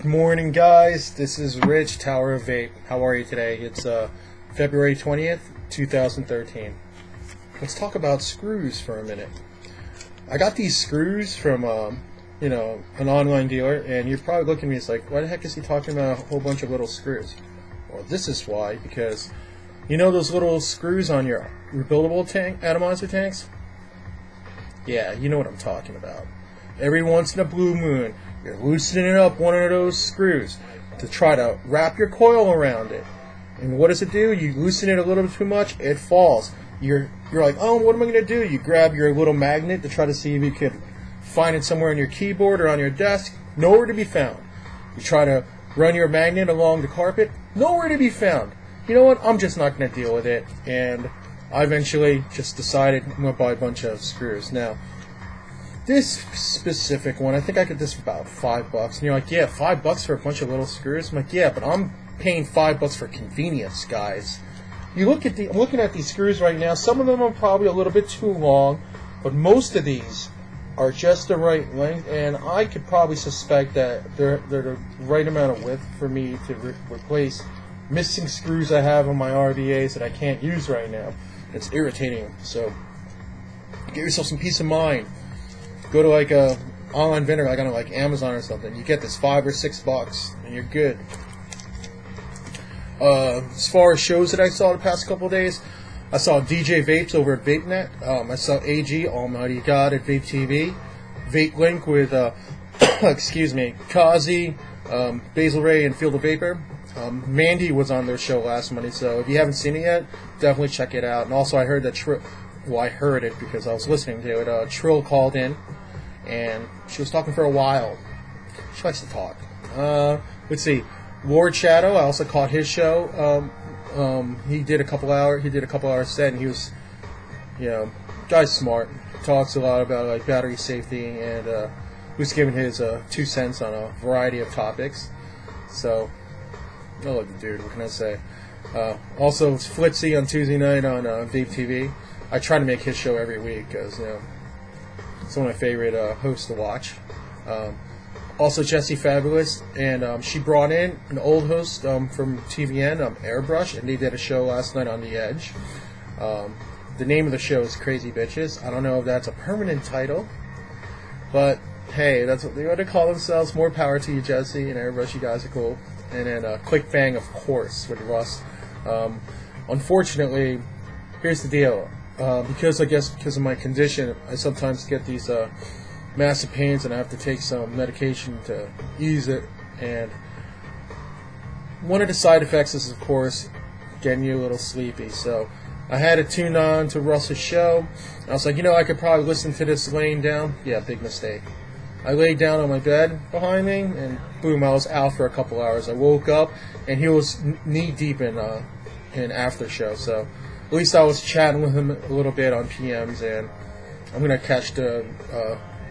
Good morning, guys. This is Rich, Tower of Vape. How are you today? It's February 20th, 2013. Let's talk about screws for a minute. I got these screws from, an online dealer, and you're probably looking at me, it's like, why the heck is he talking about a whole bunch of little screws? Well, this is why, because you know those little screws on your rebuildable tank, atomizer tanks? Yeah, you know what I'm talking about. Every once in a blue moon, you're loosening up one of those screws to try to wrap your coil around it. And what does it do? You loosen it a little bit too much, it falls. You're like, oh, what am I going to do? You grab your little magnet to try to see if you could find it somewhere on your keyboard or on your desk. Nowhere to be found. You try to run your magnet along the carpet. Nowhere to be found. You know what? I'm just not going to deal with it. And I eventually just decided I'm going to buy a bunch of screws. Now, this specific one, I think I got this for about $5. And you're like, yeah, $5 for a bunch of little screws? I'm like, yeah, but I'm paying $5 for convenience, guys. I'm looking at these screws right now. Some of them are probably a little bit too long, but most of these are just the right length, and I could probably suspect that they're the right amount of width for me to replace missing screws I have on my RVAs that I can't use right now. It's irritating. So get yourself some peace of mind. Go to like a online vendor, like on like Amazon or something. You get this $5 or $6, and you're good. As far as shows that I saw the past couple of days, I saw DJ Vapes over at VapeNet. I saw AG, Almighty God, at Vape TV. Vape Link with, excuse me, Kazi, Basil Ray, and Field of Vapor. Mandy was on their show last Monday, so if you haven't seen it yet, definitely check it out. And also, I heard that I heard it because I was listening to it. Trill called in, and she was talking for a while. She likes to talk. Let's see. Lord Shadow, I also caught his show. He did a couple hour set, and he was, guy's smart. Talks a lot about like battery safety, and he was giving his 2 cents on a variety of topics. So, I love the dude. What can I say? Also, it's Flitzy on Tuesday night on Vape TV. I try to make his show every week because it's one of my favorite hosts to watch. Also, Jessie Fabulous, and she brought in an old host from TVN, Airbrush, and they did a show last night on The Edge. The name of the show is Crazy Bitches. I don't know if that's a permanent title, but hey, that's what they want to call themselves. More power to you, Jessie and Airbrush. You guys are cool. And then Quick Bang, of course, with Russ. Unfortunately, here's the deal. Because of my condition, I sometimes get these massive pains, and I have to take some medication to ease it. And one of the side effects is, of course, getting you a little sleepy. So I had to tune on to Russ's show. I was like, I could probably listen to this laying down. Yeah, big mistake. I laid down on my bed behind me, and boom, I was out for a couple hours. I woke up, and he was knee deep in after show. So at least I was chatting with him a little bit on PMs, and I'm gonna catch the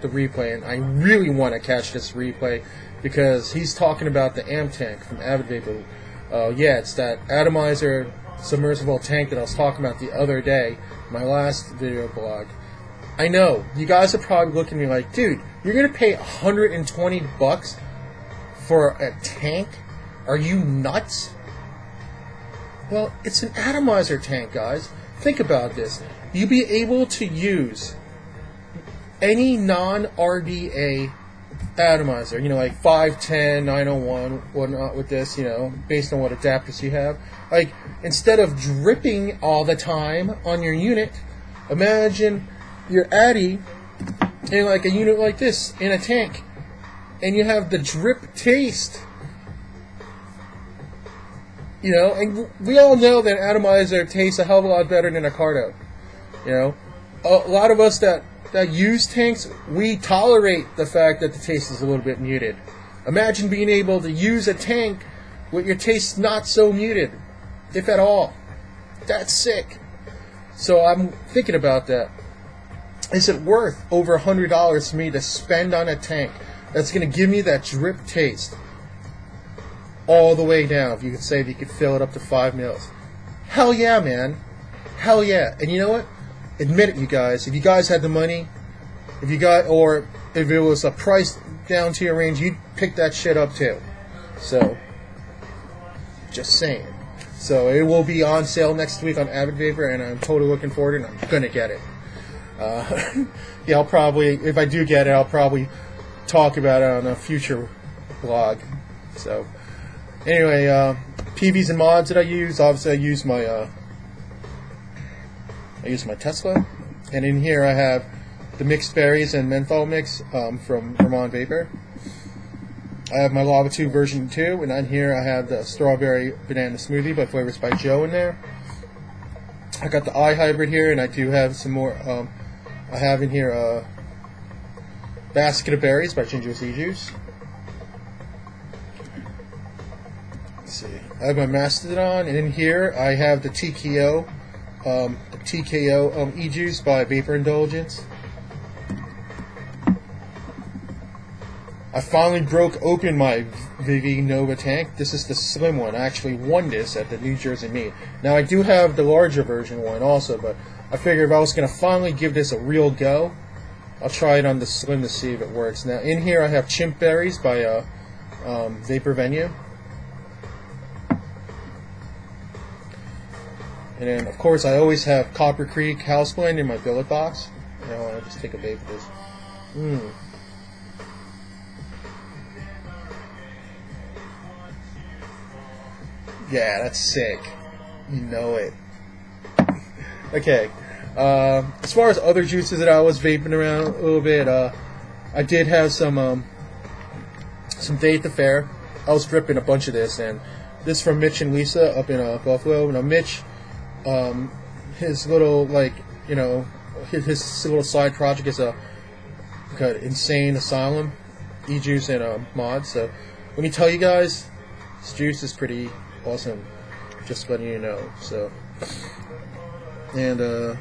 replay, and I really want to catch this replay because he's talking about the amp tank from Avid Vapor. Yeah, it's that atomizer submersible tank that I was talking about the other day, my last video blog. I know, you guys are probably looking at me like, dude, you're going to pay $120 for a tank? Are you nuts? Well, it's an atomizer tank, guys. Think about this. You'll be able to use any non-RDA atomizer, like 510, 901, whatnot with this, based on what adapters you have. Like, instead of dripping all the time on your unit, imagine your Addy in like a unit like this, in a tank, and you have the drip taste. And we all know that atomizer tastes a hell of a lot better than a Cardo. A lot of us that use tanks, we tolerate the fact that the taste is a little bit muted. Imagine being able to use a tank with your taste not so muted, if at all. That's sick. So I'm thinking about that. Is it worth over $100 for me to spend on a tank that's going to give me that drip taste all the way down? If you could say that you could fill it up to 5 mils. Hell yeah, man. Hell yeah. And you know what? Admit it, you guys. If you guys had the money, or if it was a price down to your range, you'd pick that shit up too. So, just saying. So it will be on sale next week on Avid Vapor, and I'm totally looking forward to it, and I'm gonna get it. Yeah, I'll probably, if I do get it, I'll probably talk about it on a future vlog. So, anyway, PVs and mods that I use. Obviously, I use my Tesla, and in here I have the mixed berries and menthol mix from Vermont Vapor. I have my Lava 2 version 2, and on here I have the strawberry banana smoothie by Flavors by Joe in there. I got the iHybrid here, and I do have some more. I have in here a basket of berries by Ginger's ejuice. Let's see. I have my Mastodon, and in here I have the TKO ejuice by Vapor Indulgence. I finally broke open my VV Nova tank. This is the slim one. I actually won this at the New Jersey meet. Now I do have the larger version one also, but I figured if I was going to finally give this a real go, I'll try it on the slim to see if it works. Now in here I have Chimp Berries by Vapor Venue. And then of course I always have Copper Creek House Blend in my billet box. You know, I'll just take a vape of this. Yeah, that's sick. You know it. Okay. As far as other juices that I was vaping around a little bit, I did have some Day at the Fair. I was dripping a bunch of this, and this from Mitch and Lisa up in Buffalo. Now Mitch, his little his little side project is a insane asylum, e-juice and mod. So let me tell you guys, this juice is pretty awesome, just letting you know. So, and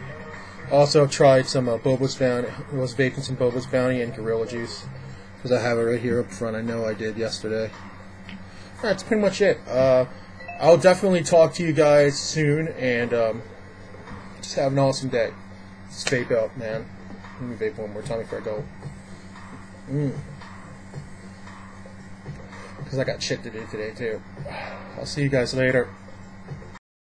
also tried some Boba's Bounty. I was vaping some Boba's Bounty and Gorilla Juice because I have it right here up front. I know I did yesterday. That's pretty much it. I'll definitely talk to you guys soon, and just have an awesome day. Let's vape out, man. Let me vape one more time before I go. Because I got shit to do today too. I'll see you guys later.